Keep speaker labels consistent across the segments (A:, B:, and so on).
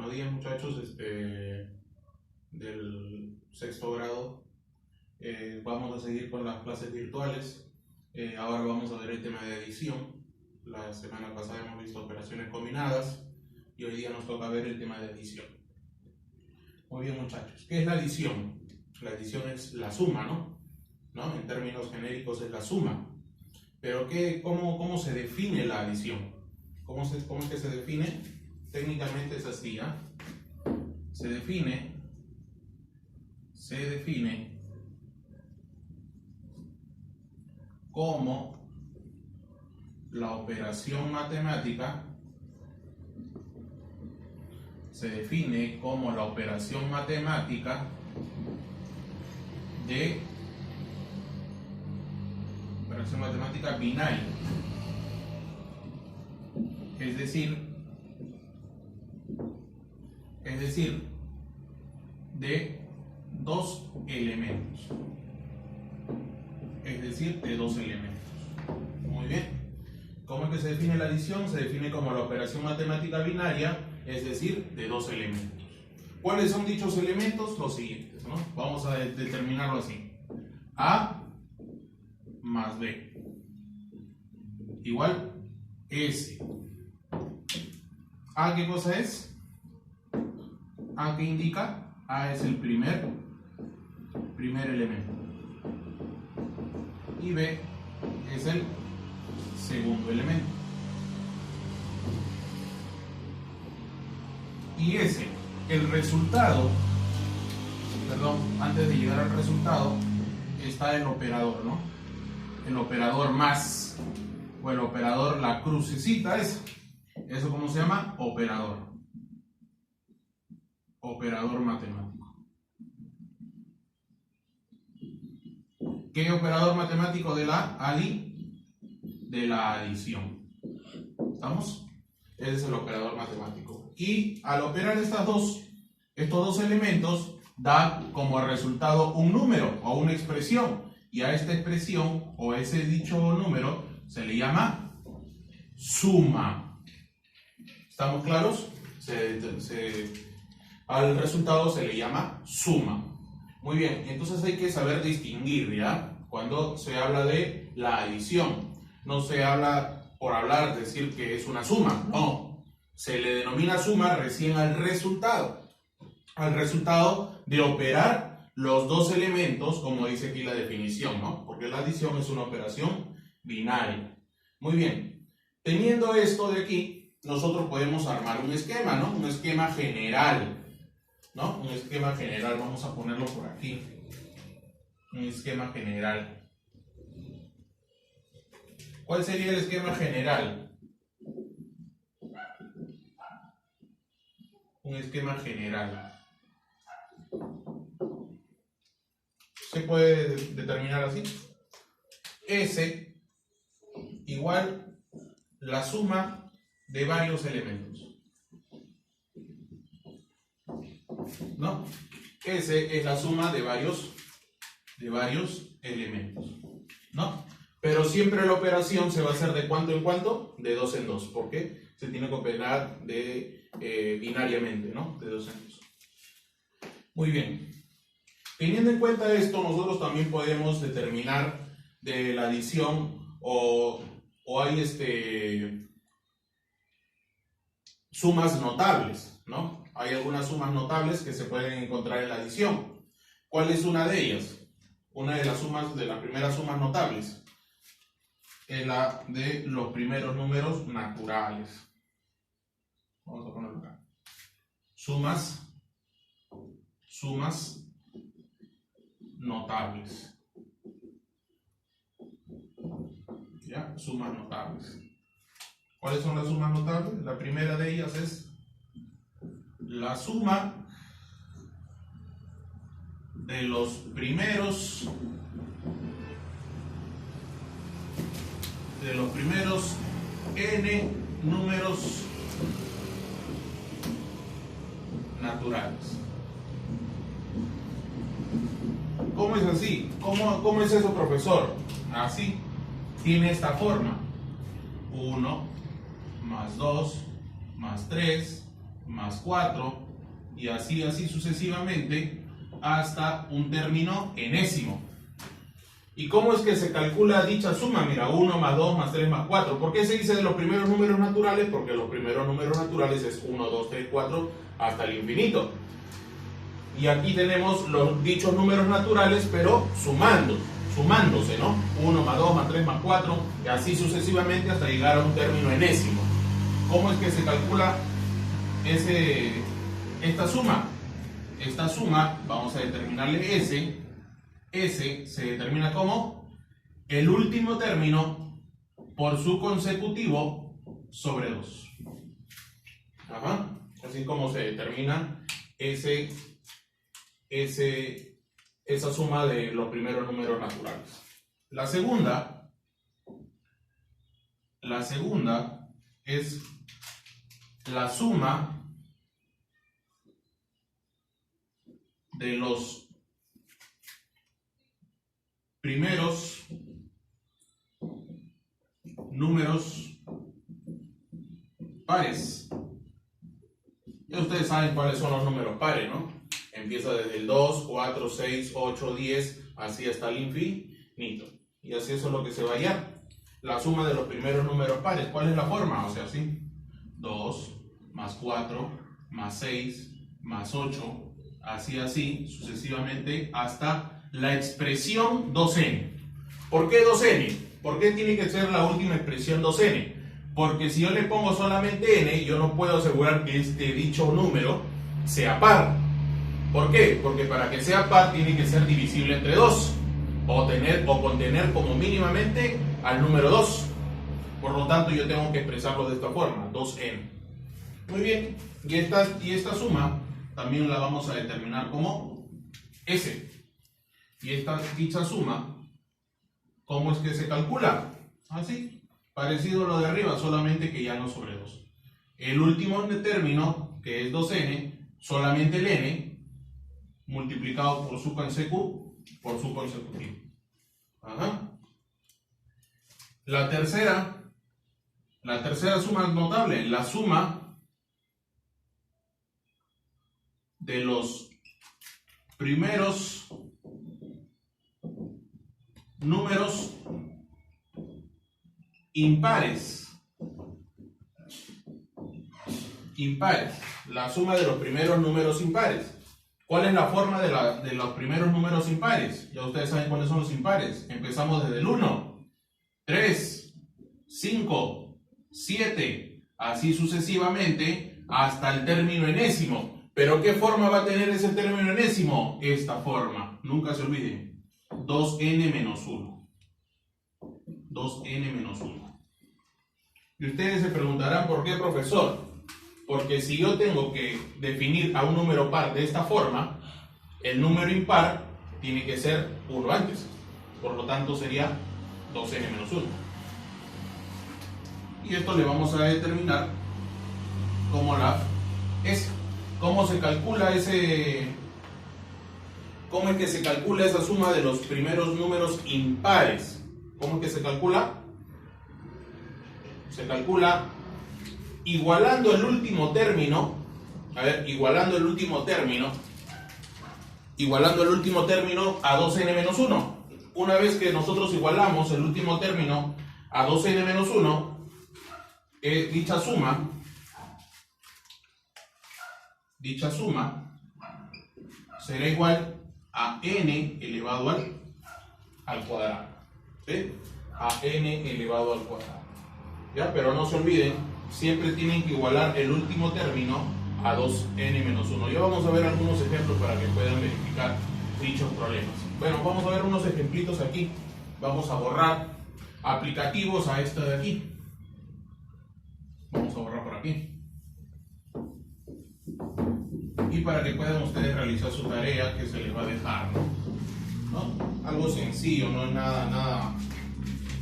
A: Buenos días, muchachos del sexto grado. Vamos a seguir con las clases virtuales. Ahora vamos a ver el tema de adición. La semana pasada hemos visto operaciones combinadas y hoy día nos toca ver el tema de adición. Muy bien, muchachos. ¿Qué es la adición? La adición es la suma, ¿no? En términos genéricos es la suma. Pero ¿cómo se define la adición? ¿Cómo es que se define? Técnicamente es así, ¿eh? Se define como la operación matemática binaria, es decir, de dos elementos. Muy bien. ¿Cómo es que se define la adición? Se define como la operación matemática binaria, es decir, de dos elementos. ¿Cuáles son dichos elementos? Los siguientes, ¿no? Vamos a determinarlo así. A más B igual S. ¿A qué cosa es? ¿A qué indica? A es el primer elemento. Y B es el segundo elemento. Y S, el resultado, antes de llegar al resultado, está el operador, ¿no? El operador más, o el operador, la crucecita esa. ¿Eso cómo se llama? Operador. Operador matemático. ¿Qué operador matemático de la adición? ¿Estamos? Ese es el operador matemático. Y al operar estos dos elementos, da como resultado un número o una expresión. Y a esta expresión o ese dicho número se le llama suma. ¿Estamos claros? Al resultado se le llama suma. Muy bien, entonces hay que saber distinguir, ¿ya? Cuando se habla de la adición. No se habla por hablar, decir que es una suma. No, se le denomina suma recién al resultado. Al resultado de operar los dos elementos, como dice aquí la definición, ¿no? Porque la adición es una operación binaria. Muy bien, teniendo esto de aquí, nosotros podemos armar un esquema, ¿no? Un esquema general, ¿no? Un esquema general, vamos a ponerlo por aquí. Un esquema general. ¿Cuál sería el esquema general? Un esquema general. ¿Se puede determinar así? S igual la suma de varios elementos, ¿no? S es la suma de varios elementos, ¿no? Pero siempre la operación se va a hacer de cuánto en cuánto, de dos en dos, porque se tiene que operar binariamente, ¿no? De dos en dos. Muy bien. Teniendo en cuenta esto, nosotros también podemos determinar de la adición o hay sumas notables, ¿no? Hay algunas sumas notables que se pueden encontrar en la adición. ¿Cuál es una de ellas? Una de las primeras sumas notables es la de los primeros números naturales. Vamos a ponerlo acá. Sumas notables. ¿Ya? Sumas notables. ¿Cuáles son las sumas notables? La primera de ellas es la suma de los primeros n números naturales. ¿Cómo es así? ¿Cómo es eso, profesor? Así. Tiene esta forma. 1 más 2 más 3 más 4, y así sucesivamente, hasta un término enésimo. ¿Y cómo es que se calcula dicha suma? Mira, 1 más 2 más 3 más 4. ¿Por qué se dice de los primeros números naturales? Porque los primeros números naturales es 1, 2, 3, 4 hasta el infinito. Y aquí tenemos los dichos números naturales, pero sumándose, ¿no? 1 más 2 más 3 más 4, y así sucesivamente hasta llegar a un término enésimo. ¿Cómo es que se calcula esta suma? Esta suma, vamos a determinarle S. S se determina como el último término por su consecutivo sobre 2. Ajá. Así como se determina esa suma de los primeros números naturales. La segunda es la suma de los primeros números pares. Ya ustedes saben cuáles son los números pares, ¿no? Empieza desde el 2, 4, 6, 8, 10, así hasta el infinito. Y así eso es lo que se va a hallar. La suma de los primeros números pares. ¿Cuál es la forma? O sea, así. 2 más 4 más 6 más 8, así sucesivamente hasta la expresión 2n. ¿Por qué 2n? ¿Por qué tiene que ser la última expresión 2n? Porque si yo le pongo solamente n, yo no puedo asegurar que dicho número sea par. ¿Por qué? Porque para que sea par tiene que ser divisible entre 2 o contener como mínimamente al número 2. Por lo tanto, yo tengo que expresarlo de esta forma, 2n. Muy bien, y esta suma también la vamos a determinar como S. Y dicha suma, ¿cómo es que se calcula? Así, parecido a lo de arriba, solamente que ya no sobre 2. El último término, que es 2n, solamente el n, multiplicado por su consecutivo. Ajá. La tercera suma es notable, la suma de los primeros números impares. La suma de los primeros números impares. ¿Cuál es la forma de los primeros números impares? Ya ustedes saben cuáles son los impares. Empezamos desde el 1, 3, 5, 7, así sucesivamente hasta el término enésimo. ¿Pero qué forma va a tener ese término enésimo? Esta forma, nunca se olviden, 2n menos 1. 2n menos 1. Y ustedes se preguntarán, ¿por qué, profesor? Porque si yo tengo que definir a un número par de esta forma, el número impar tiene que ser 1 antes. Por lo tanto sería 2n menos 1. Y esto le vamos a determinar como la S. ¿Cómo se calcula ¿Cómo es que se calcula esa suma de los primeros números impares? ¿Cómo es que se calcula? Se calcula igualando el último término. A ver, igualando el último término a 2n menos 1. Una vez que nosotros igualamos el último término a 2n menos 1, dicha suma será igual a n elevado al cuadrado. ¿Sí? A n elevado al cuadrado. ¿Ya? Pero no se olviden, siempre tienen que igualar el último término a 2n menos 1. Ya vamos a ver algunos ejemplos para que puedan verificar dichos problemas. Bueno, vamos a ver unos ejemplitos aquí. Vamos a borrar aplicativos a esta de aquí. Vamos a borrar por aquí. Y para que puedan ustedes realizar su tarea que se les va a dejar, ¿no? Algo sencillo, no es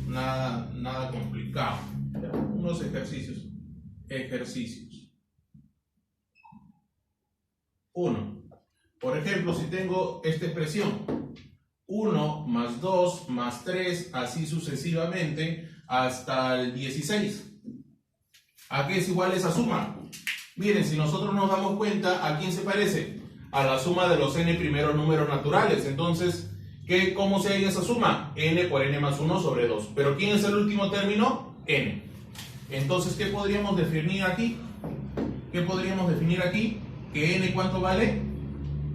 A: nada complicado. Unos ejercicios. 1. Por ejemplo, si tengo esta expresión 1 más 2 más 3, así sucesivamente hasta el 16. ¿A qué es igual esa suma? Miren, si nosotros nos damos cuenta, ¿a quién se parece? A la suma de los n primeros números naturales. Entonces, ¿cómo se halla esa suma? N por n más 1 sobre 2. ¿Pero quién es el último término? N. Entonces, ¿qué podríamos definir aquí? ¿Qué podríamos definir aquí? Que n, ¿cuánto vale?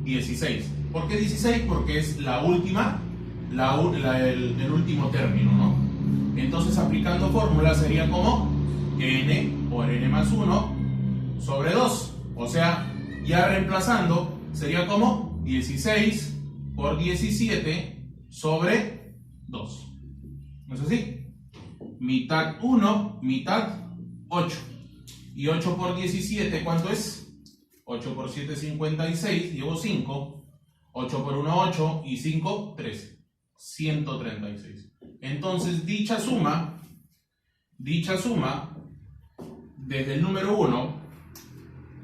A: 16. ¿Por qué 16? Porque es la última, el último término, ¿no? Entonces, aplicando fórmula sería como n por n más 1 sobre 2. O sea, ya reemplazando, sería como 16 por 17 sobre 2. ¿No es así? Mitad 1, mitad 8. Y 8 por 17, ¿cuánto es? 8 por 7, 56, llevo 5. 8 por 1, 8. Y 5, 13. 136. Entonces, dicha suma, desde el número 1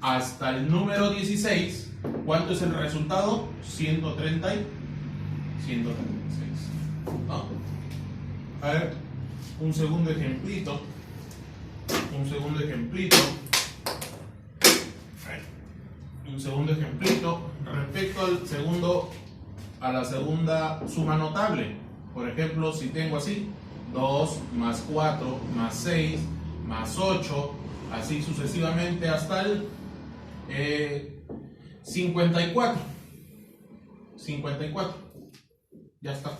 A: hasta el número 16, ¿cuánto es el resultado? 136. ¿No? A ver, un segundo ejemplito. Respecto a la segunda suma notable. Por ejemplo, si tengo así 2 más 4 más 6 más 8, así sucesivamente hasta el 54. Ya está.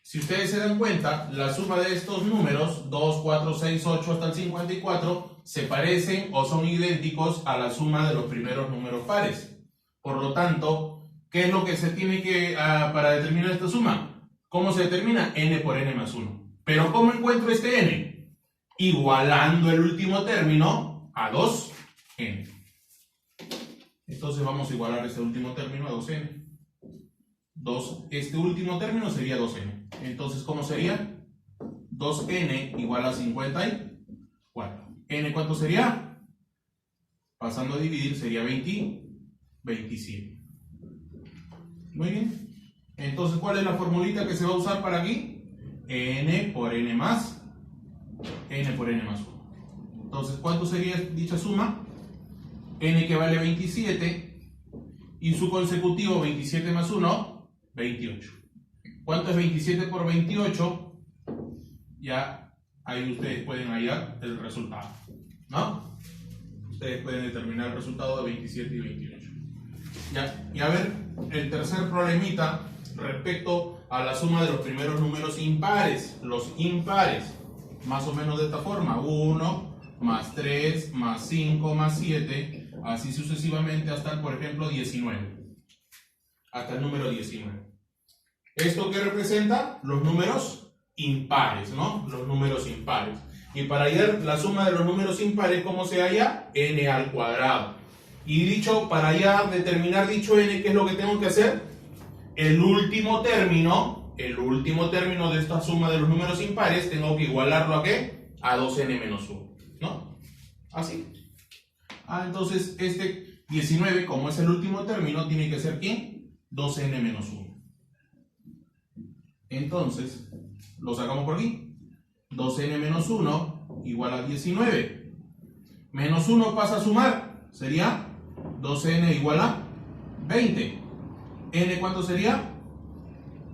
A: Si ustedes se dan cuenta, la suma de estos números, 2, 4, 6, 8 hasta el 54, se parecen o son idénticos a la suma de los primeros números pares. Por lo tanto, ¿qué es lo que se tiene que para determinar esta suma? ¿Cómo se determina? N por n más 1. Pero ¿cómo encuentro este n? Igualando el último término a 2n. Entonces vamos a igualar este último término a 2n. Este último término sería 2n. Entonces, ¿cómo sería? 2n igual a 54. ¿N cuánto sería? Pasando a dividir sería 27. Muy bien. Entonces, ¿cuál es la formulita que se va a usar para aquí? N por n más 1. Entonces, ¿cuánto sería dicha suma? N que vale 27 y su consecutivo 27 más 1, 28. ¿Cuánto es 27 por 28? Ya ahí ustedes pueden hallar el resultado, ¿no? Ustedes pueden determinar el resultado de 27 y 28. Ya, y a ver, el tercer problemita respecto a la suma de los primeros números impares. Los impares, más o menos de esta forma: 1 más 3 más 5 más 7, así sucesivamente hasta, por ejemplo, 19. Hasta el número 19. ¿Esto qué representa? Los números impares, ¿no? Los números impares. Y para hallar la suma de los números impares, ¿cómo se halla? N al cuadrado. Y para determinar dicho n, ¿qué es lo que tengo que hacer? El último término de esta suma de los números impares, tengo que igualarlo ¿a qué? A 2n menos 1, ¿no? Así. Entonces, este 19, como es el último término, tiene que ser ¿quién? 2n menos 1. Entonces, lo sacamos por aquí. 2n menos 1 igual a 19. Menos 1 pasa a sumar. Sería 2n igual a 20. ¿N cuánto sería?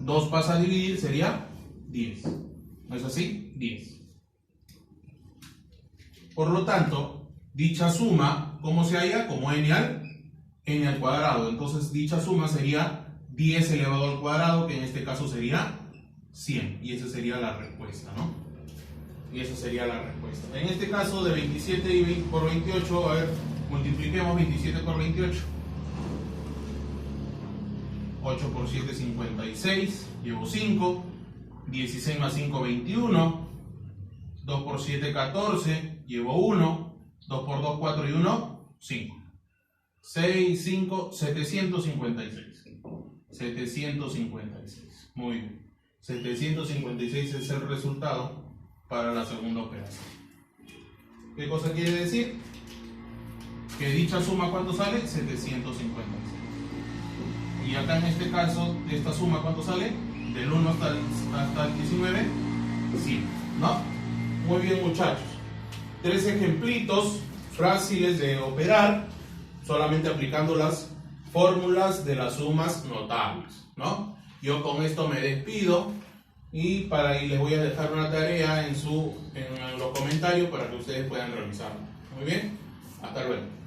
A: 2 pasa a dividir, sería 10. ¿No es así? 10. Por lo tanto, dicha suma, ¿cómo se halla? Como n al cuadrado. Entonces, dicha suma sería 10 elevado al cuadrado, que en este caso sería 100. Y esa sería la respuesta, ¿no? Y esa sería la respuesta. En este caso, de 27 por 28, a ver, multipliquemos 27 por 28. 8 por 7, 56. Llevo 5. 16 más 5, 21. 2 por 7, 14. Llevo 1. 2 por 2, 4 y 1, 5. 6, 5, 756. 756. Muy bien. 756 es el resultado para la segunda operación. ¿Qué cosa quiere decir? Que dicha suma, ¿cuánto sale? 756. Y acá en este caso, esta suma, ¿cuánto sale? Del 1 hasta el 19, 100, ¿no? Muy bien, muchachos. 3 ejemplitos fáciles de operar, solamente aplicando las fórmulas de las sumas notables, ¿no? Yo con esto me despido y les voy a dejar una tarea en los comentarios para que ustedes puedan realizarla. Muy bien, hasta luego.